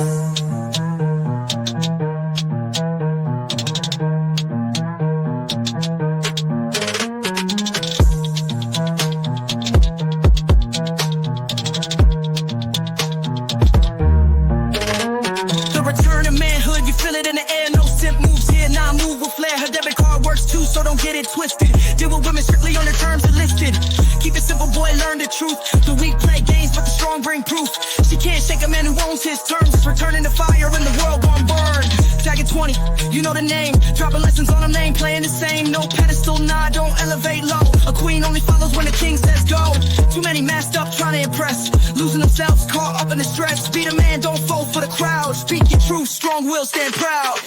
The return of manhood, you feel it in the air. No simp moves here, now I move with flair. Her debit card works too, so don't get it twisted. Deal with women strictly on the terms enlisted. Keep it simple, boy, learn the truth. The weak play games, but the strong bring proof. She can't shake a man who owns his terms. It's returning to fire and the world gon' burn. Tagging 20, you know the name. Dropping lessons on a name, playing the same. No pedestal, nah, don't elevate low. A queen only follows when the king says go. Too many masked up trying to impress. Losing themselves, caught up in the stress. Be the man, don't fold for the crowd. Speak your truth, strong will, stand proud.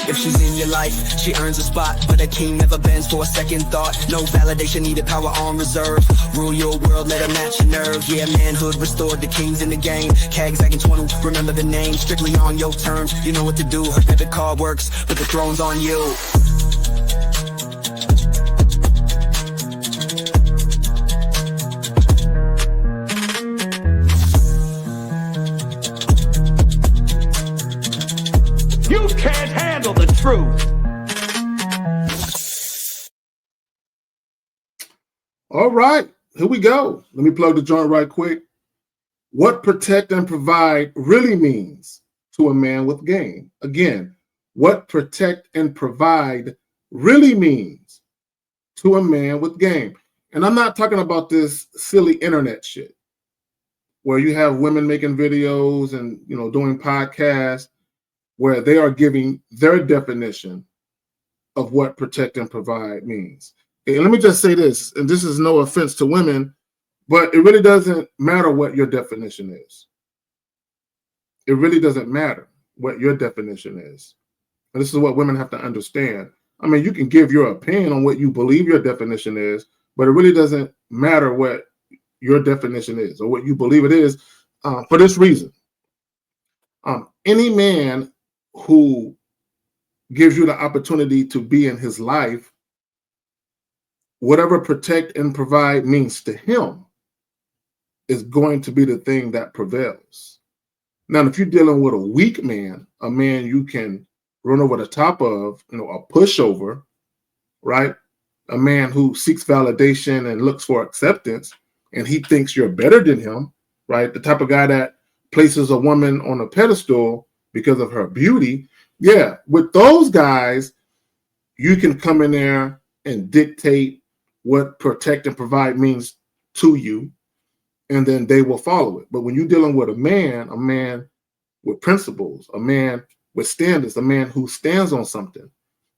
If she's in your life, she earns a spot, but a king never bends for a second thought. No validation needed, power on reserve. Rule your world, let her match your nerve. Yeah, manhood restored, the king's in the game. Cags acting 20, remember the name. Strictly on your terms, you know what to do. Her debit card works, but the throne's on you. You can't handle the truth. All right, here we go. Let me plug the joint right quick. What protect and provide really means to a man with game. Again, what protect and provide really means to a man with game. And I'm not talking about this silly internet shit where you have women making videos and, you know, doing podcasts where they are giving their definition of what protect and provide means. And let me just say this, and this is no offense to women, but it really doesn't matter what your definition is. It really doesn't matter what your definition is. And this is what women have to understand. I mean, you can give your opinion on what you believe your definition is, but it really doesn't matter what your definition is or what you believe it is for this reason. Any man who gives you the opportunity to be in his life, whatever protect and provide means to him is going to be the thing that prevails. Now, if you're dealing with a weak man, a man you can run over the top of, you know, a pushover, right? A man who seeks validation and looks for acceptance, and he thinks you're better than him, right? The type of guy that places a woman on a pedestal because of her beauty. Yeah, with those guys, you can come in there and dictate what protect and provide means to you, and then they will follow it. But when you're dealing with a man with principles, a man with standards, a man who stands on something,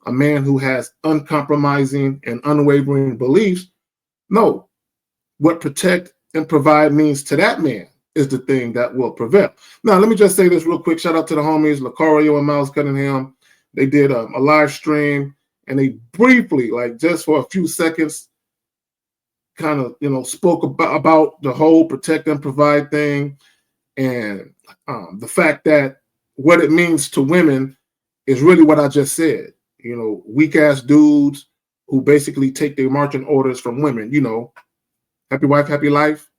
a man who has uncompromising and unwavering beliefs, no, what protect and provide means to that man is the thing that will prevail. Now, let me just say this real quick. Shout out to the homies, Lucario and Miles Cunningham. They did a live stream, and they briefly, like just for a few seconds, kind of, you know, spoke about the whole protect and provide thing, and the fact that what it means to women is really what I just said. You know, weak ass dudes who basically take their marching orders from women. You know, happy wife, happy life.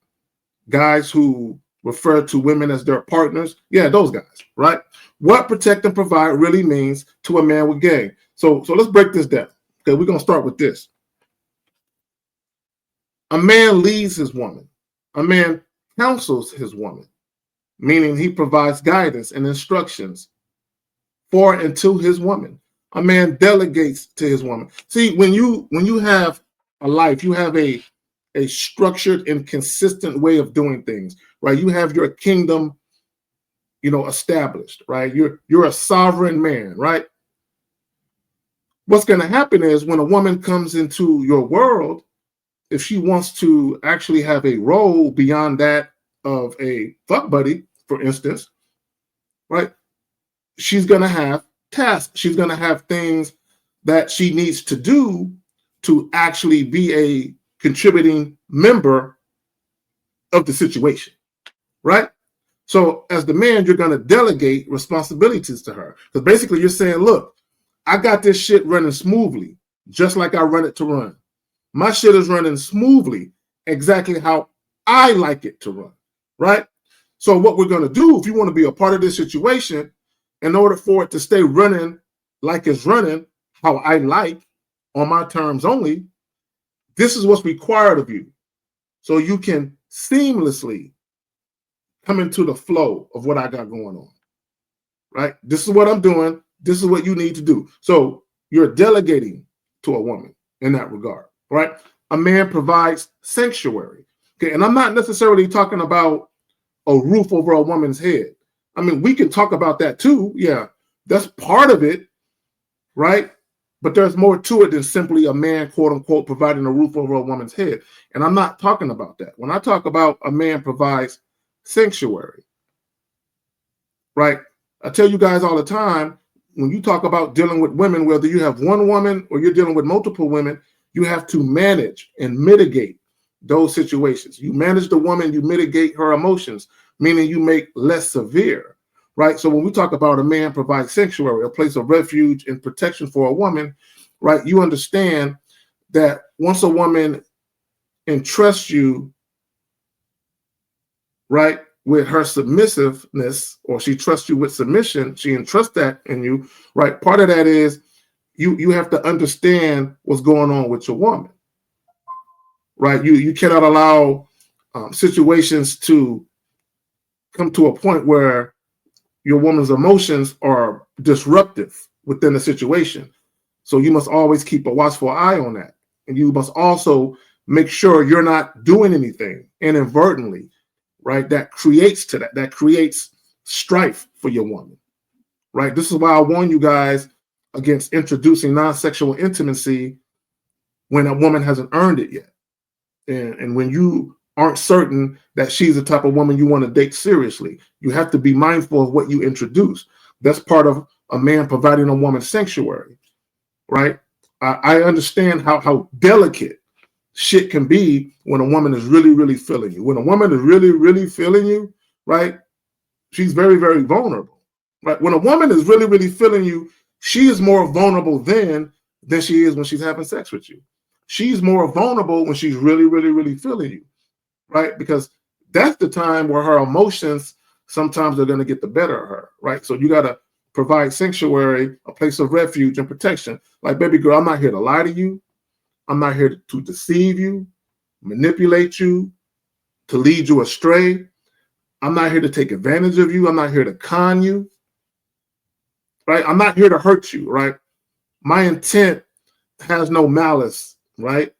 Guys who refer to women as their partners. Yeah, those guys, right? What protect and provide really means to a man with game. So let's break this down. Okay, we're gonna start with this. A man leads his woman. A man counsels his woman, meaning he provides guidance and instructions for and to his woman. A man delegates to his woman. See, when you have a life, you have a structured and consistent way of doing things, right? You have your kingdom, you know, established, right? You're a sovereign man, right? What's going to happen is when a woman comes into your world, if she wants to actually have a role beyond that of a fuck buddy, for instance, right? She's going to have tasks. She's going to have things that she needs to do to actually be a contributing member of the situation, right? So as the man, you're going to delegate responsibilities to her. Because basically you're saying, look, I got this shit running smoothly, just like I run it to run. My shit is running smoothly, exactly how I like it to run, right? So what we're going to do, if you want to be a part of this situation, in order for it to stay running like it's running, how I like, on my terms only, this is what's required of you. So you can seamlessly come into the flow of what I got going on, right? This is what I'm doing. This is what you need to do. So you're delegating to a woman in that regard, right? A man provides sanctuary. Okay, and I'm not necessarily talking about a roof over a woman's head. I mean, we can talk about that too. Yeah, that's part of it, right? But there's more to it than simply a man, quote unquote, providing a roof over a woman's head. And I'm not talking about that. When I talk about a man provides sanctuary, right? I tell you guys all the time, when you talk about dealing with women, whether you have one woman or you're dealing with multiple women, you have to manage and mitigate those situations. You manage the woman, you mitigate her emotions, meaning you make less severe, right? So when we talk about a man provides sanctuary, a place of refuge and protection for a woman, right? You understand that once a woman entrusts you, right, with her submissiveness, or she trusts you with submission, she entrusts that in you, right? Part of that is you have to understand what's going on with your woman, right? You cannot allow situations to come to a point where your woman's emotions are disruptive within the situation. So you must always keep a watchful eye on that. And you must also make sure you're not doing anything inadvertently, right? That creates strife for your woman, right? This is why I warn you guys against introducing non-sexual intimacy when a woman hasn't earned it yet. And when you aren't certain that she's the type of woman you want to date seriously, you have to be mindful of what you introduce. That's part of a man providing a woman sanctuary, right? I understand how delicate shit can be when a woman is really, really feeling you. When a woman is really, really feeling you, right? She's very, very vulnerable, right? When a woman is really, really feeling you, she is more vulnerable then than she is when she's having sex with you. She's more vulnerable when she's really, really, really feeling you, right? Because that's the time where her emotions sometimes are going to get the better of her, right? So you got to provide sanctuary, a place of refuge and protection. Like, baby girl, I'm not here to lie to you. I'm not here to deceive you, manipulate you, to lead you astray. I'm not here to take advantage of you. I'm not here to con you, right? I'm not here to hurt you, right? My intent has no malice, right?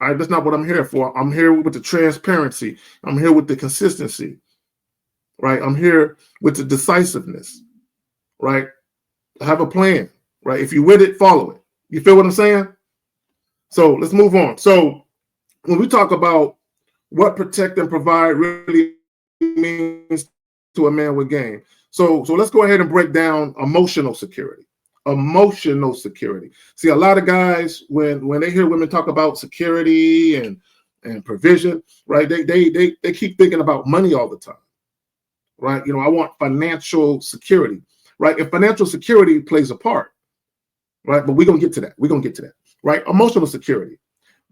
All right, that's not what I'm here for. I'm here with the transparency. I'm here with the consistency, right? I'm here with the decisiveness, right? I have a plan, right? If you're with it, follow it. You feel what I'm saying? So let's move on. So when we talk about what protect and provide really means to a man with game. So let's go ahead and break down emotional security. Emotional security. See, a lot of guys, when they hear women talk about security and provision, right? They keep thinking about money all the time, right? You know, I want financial security, right? And financial security plays a part, right? But we're gonna get to that. We're gonna get to that, right? Emotional security,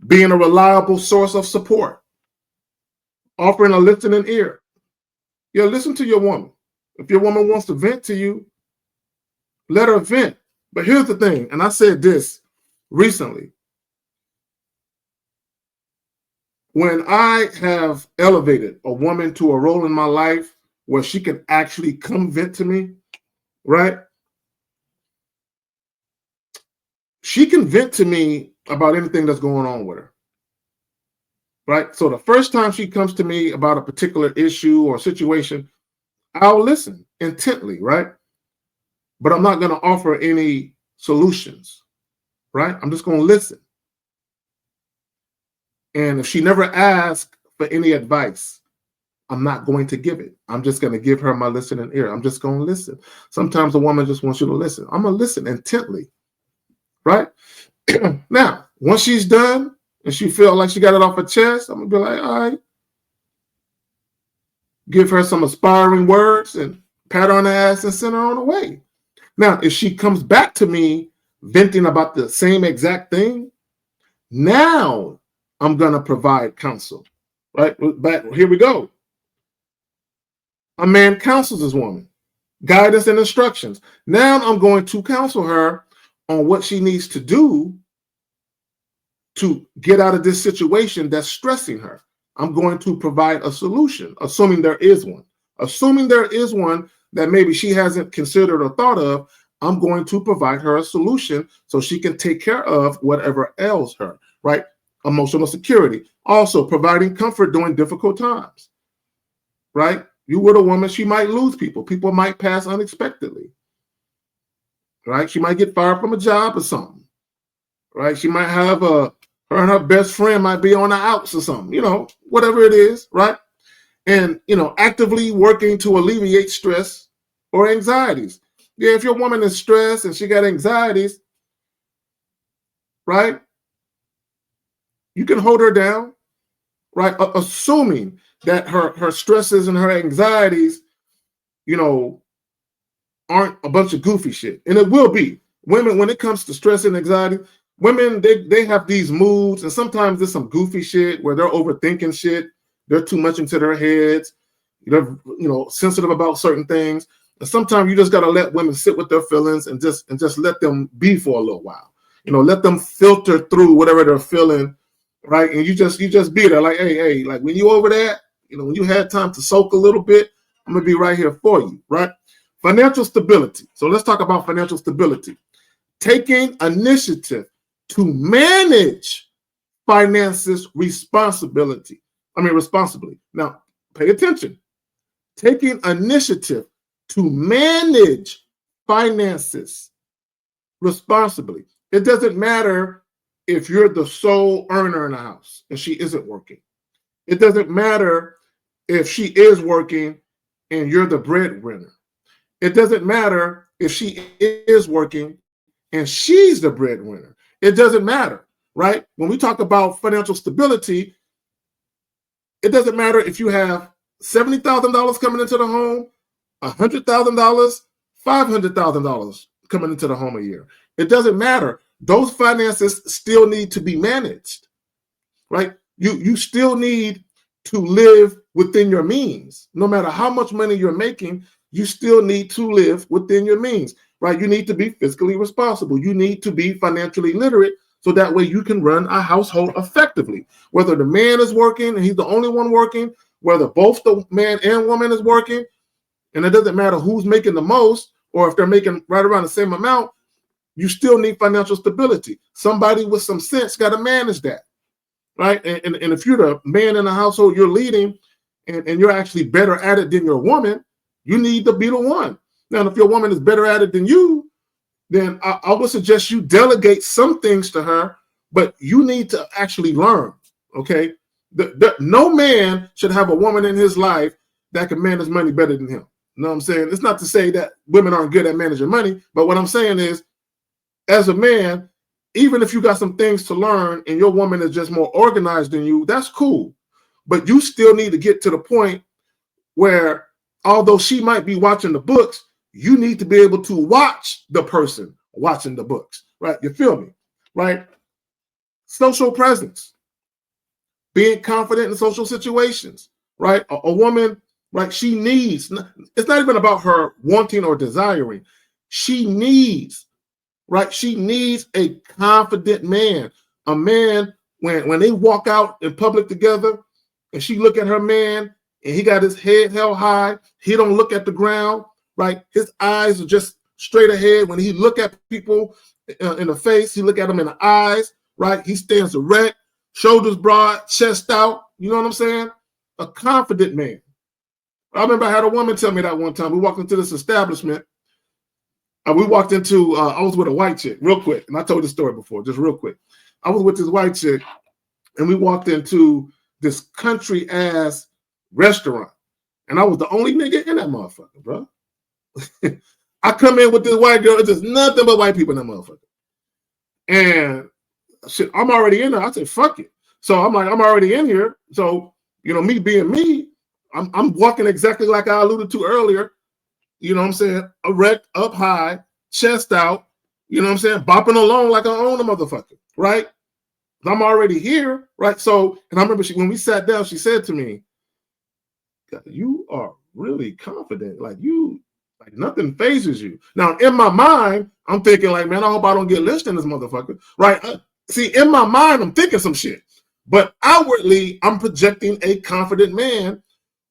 being a reliable source of support, offering a listening ear. Yeah, listen to your woman. If your woman wants to vent to you, let her vent. But here's the thing, and I said this recently. When I have elevated a woman to a role in my life where she can actually come vent to me, right? She can vent to me about anything that's going on with her, right? So the first time she comes to me about a particular issue or situation, I'll listen intently, right? But I'm not going to offer any solutions, right? I'm just going to listen. And if she never asks for any advice, I'm not going to give it. I'm just going to give her my listening ear. I'm just going to listen. Sometimes a woman just wants you to listen. I'm going to listen intently, right? Now, once she's done and she feels like she got it off her chest, I'm going to be like, all right, give her some aspiring words, and pat her on the ass and send her on the way. Now, if she comes back to me venting about the same exact thing, now I'm going to provide counsel, right? But here we go. A man counsels his woman, guidance and instructions. Now I'm going to counsel her on what she needs to do to get out of this situation that's stressing her. I'm going to provide a solution, assuming there is one. Assuming there is one that maybe she hasn't considered or thought of, I'm going to provide her a solution so she can take care of whatever ails her, right? Emotional security. Also, providing comfort during difficult times, right? You with a woman, she might lose people. People might pass unexpectedly, right? She might get fired from a job or something, right? She might have her and her best friend might be on the outs or something, whatever it is, right? And, actively working to alleviate stress or anxieties. Yeah, if your woman is stressed and she got anxieties, right? You can hold her down, right? Assuming that her stresses and her anxieties, aren't a bunch of goofy shit. And it will be. Women, when it comes to stress and anxiety, women, they have these moods, and sometimes there's some goofy shit where they're overthinking shit. They're too much into their heads. They're, sensitive about certain things. And sometimes you just got to let women sit with their feelings and just let them be for a little while. Let them filter through whatever they're feeling, right? And you just be there like, hey, like when you over that, when you had time to soak a little bit, I'm going to be right here for you, right? Financial stability. So let's talk about financial stability. Taking initiative to manage finances responsibly. Now, pay attention. Taking initiative to manage finances responsibly. It doesn't matter if you're the sole earner in the house and she isn't working. It doesn't matter if she is working and you're the breadwinner. It doesn't matter if she is working and she's the breadwinner. It doesn't matter, right? When we talk about financial stability, it doesn't matter if you have $70,000 coming into the home, $100,000, $500,000 coming into the home a year. It doesn't matter. Those finances still need to be managed, right? You still need to live within your means. No matter how much money you're making, you still need to live within your means, right? You need to be fiscally responsible. You need to be financially literate so that way you can run a household effectively. Whether the man is working and he's the only one working, whether both the man and woman is working, and it doesn't matter who's making the most or if they're making right around the same amount, you still need financial stability. Somebody with some sense got to manage that, right? And if you're the man in the household, you're leading, and you're actually better at it than your woman, you need to be the one. Now, if your woman is better at it than you, then I would suggest you delegate some things to her, but you need to actually learn, okay? No man should have a woman in his life that can manage money better than him. You know what I'm saying? It's not to say that women aren't good at managing money, but what I'm saying is, as a man, even if you got some things to learn and your woman is just more organized than you, that's cool. But you still need to get to the point where, although she might be watching the books, you need to be able to watch the person watching the books, right? You feel me, right? Social presence, being confident in social situations, right? A woman, right? She needs, it's not even about her wanting or desiring. She needs, right? She needs a confident man, a man when they walk out in public together and she look at her man and he got his head held high. He don't look at the ground, right? His eyes are just straight ahead. When he look at people in the face, he look at them in the eyes, right? He stands erect, shoulders broad, chest out. You know what I'm saying? A confident man. I remember I had a woman tell me that one time. We walked into this establishment. We walked into, I was with a white chick, real quick. And I told this story before, just real quick. I was with this white chick, and we walked into this country-ass restaurant. And I was the only nigga in that motherfucker, bro. I come in with this white girl, it's just nothing but white people in that motherfucker. And shit, I'm already in there. I said, fuck it. So I'm like, I'm already in here. So, me being me, I'm walking exactly like I alluded to earlier. You know what I'm saying? Erect, up high, chest out. You know what I'm saying? Bopping along like I own a motherfucker, right? I'm already here, right? So, and I remember when we sat down, she said to me, "You are really confident. Like nothing phases you." Now, in my mind, I'm thinking like, man, I hope I don't get lynched in this motherfucker, right? See, in my mind, I'm thinking some shit, but outwardly, I'm projecting a confident man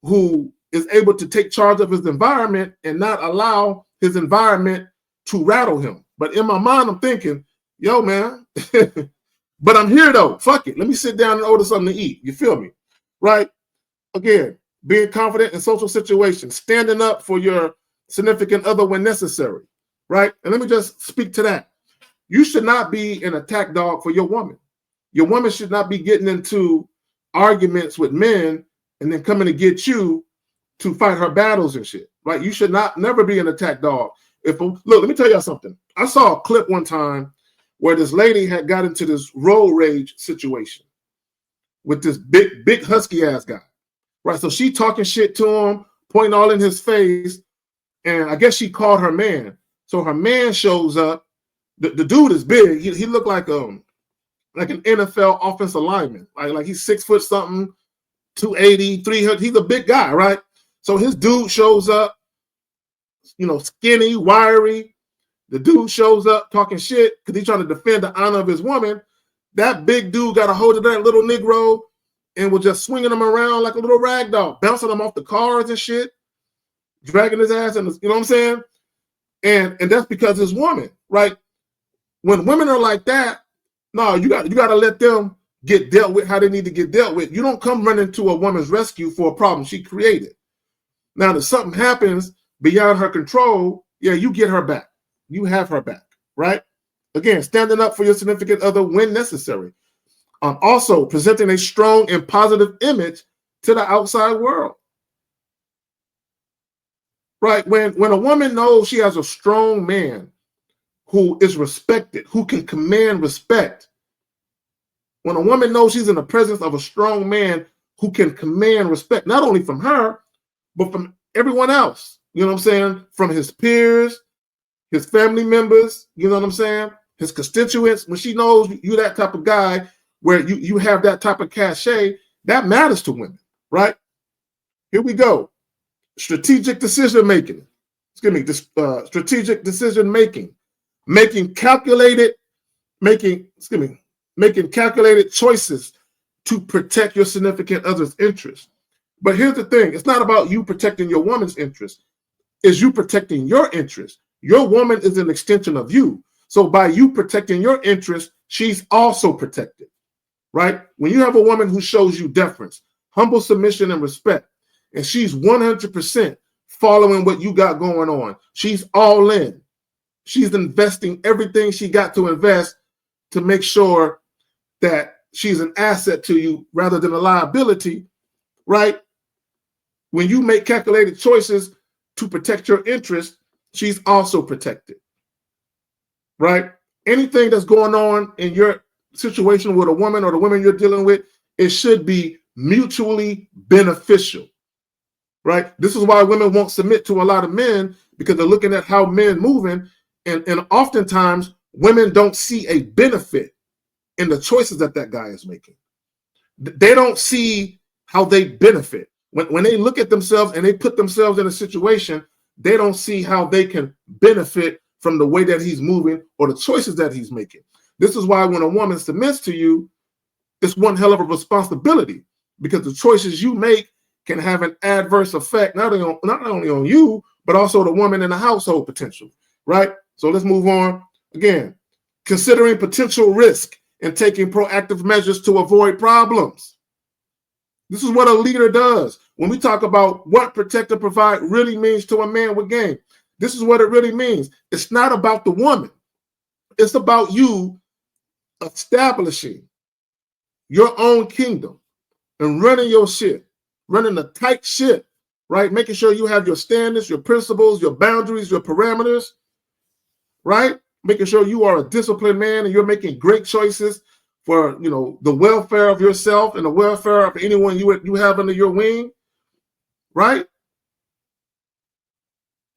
who is able to take charge of his environment and not allow his environment to rattle him. But in my mind, I'm thinking, yo, man, but I'm here though. Fuck it. Let me sit down and order something to eat. You feel me? Right? Again, being confident in social situations, standing up for your significant other when necessary. Right? And let me just speak to that. You should not be an attack dog for your woman. Your woman should not be getting into arguments with men and then coming to get you to fight her battles and shit. Right? You should never be an attack dog. Look, let me tell y'all something. I saw a clip one time where this lady had got into this road rage situation with this big husky ass guy, right? So she talking shit to him, pointing all in his face, and I guess she called her man. So her man shows up. The dude is big. He looked like an NFL offensive lineman, like he's 6 foot something, 280, 300. He's a big guy, right? So his dude shows up, you know, skinny, wiry. The dude shows up talking shit because he's trying to defend the honor of his woman. That big dude got a hold of that little Negro and was just swinging him around like a little rag doll, bouncing him off the cars and shit, dragging his ass, and you know what I'm saying? And that's because his woman, right? When women are like that, no, you got to let them get dealt with how they need to get dealt with. You don't come running to a woman's rescue for a problem she created. Now, if something happens beyond her control, yeah, you get her back. You have her back, right? Again, standing up for your significant other when necessary. Also, presenting a strong and positive image to the outside world. Right? When a woman knows she has a strong man who is respected, who can command respect, when a woman knows she's in the presence of a strong man who can command respect, not only from her, but from everyone else, you know what I'm saying? From his peers, his family members, you know what I'm saying? His constituents, when she knows you're that type of guy where you have that type of cachet, that matters to women, right? Here we go. Strategic decision making. Strategic decision making. Making calculated choices to protect your significant other's interest. But here's the thing. It's not about you protecting your woman's interest. It's you protecting your interest. Your woman is an extension of you. So by you protecting your interest, she's also protected, right? When you have a woman who shows you deference, humble submission, and respect, and she's 100% following what you got going on, she's all in. She's investing everything she got to invest to make sure that she's an asset to you rather than a liability, right? When you make calculated choices to protect your interest, she's also protected, right? Anything that's going on in your situation with a woman or the women you're dealing with, it should be mutually beneficial, right? This is why women won't submit to a lot of men, because they're looking at how men moving, and oftentimes women don't see a benefit in the choices that guy is making. They don't see how they benefit. When they look at themselves and they put themselves in a situation, they don't see how they can benefit from the way that he's moving or the choices that he's making. This is why when a woman submits to you, it's one hell of a responsibility, because the choices you make can have an adverse effect, not only on you, but also the woman in the household potentially, right? So let's move on. Again, considering potential risk and taking proactive measures to avoid problems. This is what a leader does. When we talk about what protect and provide really means to a man with game, this is what it really means. It's not about the woman. It's about you establishing your own kingdom and running your shit, running a tight ship, right? Making sure you have your standards, your principles, your boundaries, your parameters, right? Making sure you are a disciplined man and you're making great choices for, you know, the welfare of yourself and the welfare of anyone you have under your wing. right?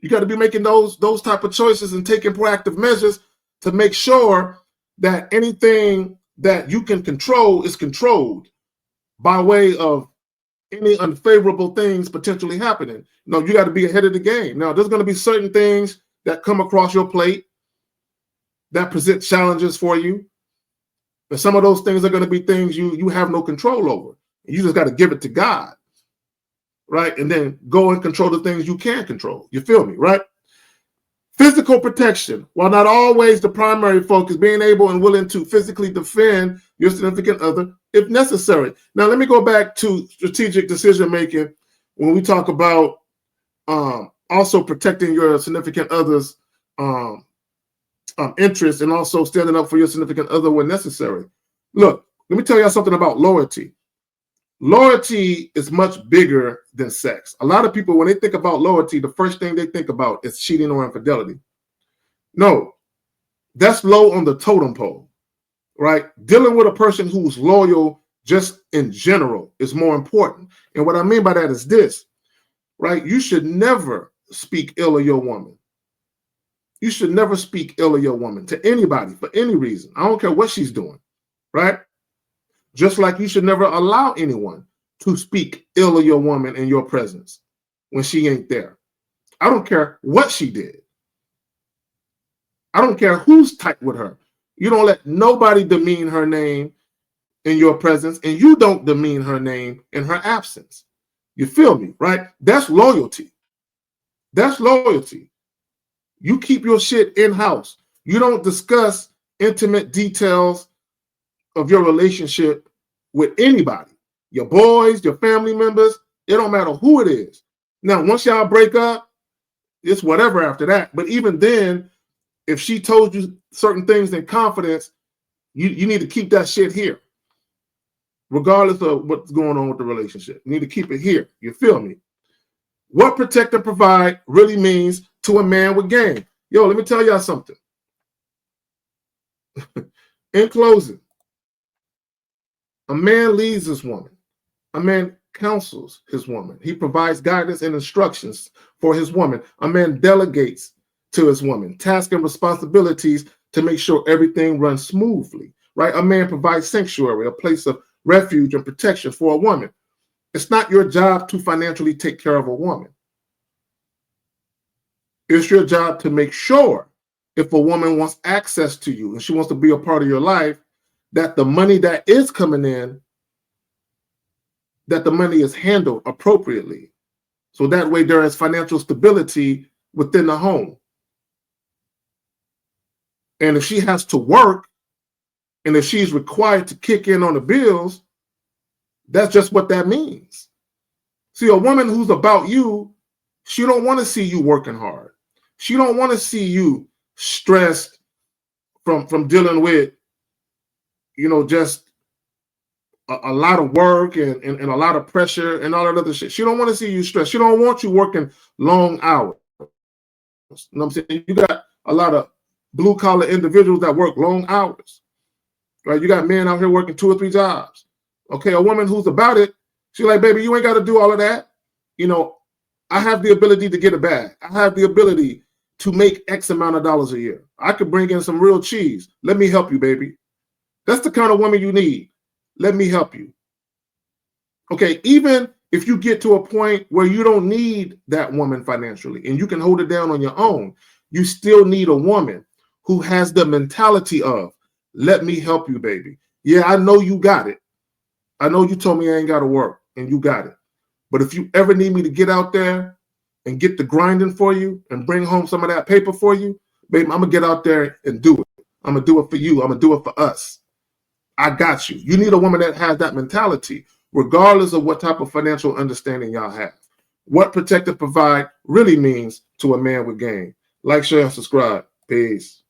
You got to be making those type of choices and taking proactive measures to make sure that anything that you can control is controlled by way of any unfavorable things potentially happening. No, you got to be ahead of the game. Now, there's going to be certain things that come across your plate that present challenges for you. But some of those things are going to be things you have no control over. You just got to give it to God, right? And then go and control the things you can control. You feel me, right? Physical protection, while not always the primary focus, being able and willing to physically defend your significant other if necessary. Now, let me go back to strategic decision-making when we talk about also protecting your significant other's interests and also standing up for your significant other when necessary. Look, let me tell y'all something about loyalty. Loyalty is much bigger than sex. A lot of people, when they think about loyalty, the first thing they think about is cheating or infidelity. No, that's low on the totem pole, right? Dealing with a person who's loyal just in general is more important. And what I mean by that is this, right? You should never speak ill of your woman. You should never speak ill of your woman to anybody for any reason. I don't care what she's doing, right? Just like you should never allow anyone to speak ill of your woman in your presence when she ain't there. I don't care what she did. I don't care who's tight with her. You don't let nobody demean her name in your presence, and you don't demean her name in her absence. You feel me, right? That's loyalty. That's loyalty. You keep your shit in-house. You don't discuss intimate details of your relationship with anybody, your boys, your family members. It don't matter who it is. Now, once y'all break up, it's whatever after that. But even then, if she told you certain things in confidence, you need to keep that shit here, regardless of what's going on with the relationship. You need to keep it here. You feel me? What protect and provide really means to a man with game. Yo, let me tell y'all something. In closing, a man leads his woman. A man counsels his woman. He provides guidance and instructions for his woman. A man delegates to his woman tasks and responsibilities to make sure everything runs smoothly, right? A man provides sanctuary, a place of refuge and protection for a woman. It's not your job to financially take care of a woman. It's your job to make sure if a woman wants access to you and she wants to be a part of your life, that the money that is coming in, that the money is handled appropriately. So that way there is financial stability within the home. And if she has to work, and if she's required to kick in on the bills, that's just what that means. See, a woman who's about you, she don't want to see you working hard. She don't want to see you stressed from dealing with, just a lot of work and a lot of pressure and all that other shit. She don't want to see you stressed. She don't want you working long hours. You know what I'm saying? You got a lot of blue collar individuals that work long hours, right? You got men out here working 2 or 3 jobs. Okay, a woman who's about it, she's like, baby, you ain't got to do all of that. I have the ability to get a bag. I have the ability to make X amount of dollars a year. I could bring in some real cheese. Let me help you, baby. That's the kind of woman you need. Let me help you. Okay, even if you get to a point where you don't need that woman financially and you can hold it down on your own, you still need a woman who has the mentality of, let me help you, baby. Yeah, I know you got it. I know you told me I ain't got to work and you got it. But if you ever need me to get out there and get the grinding for you and bring home some of that paper for you, baby, I'm going to get out there and do it. I'm going to do it for you. I'm going to do it for us. I got you. You need a woman that has that mentality, regardless of what type of financial understanding y'all have. What protect and provide really means to a man with game. Like, share, and subscribe. Peace.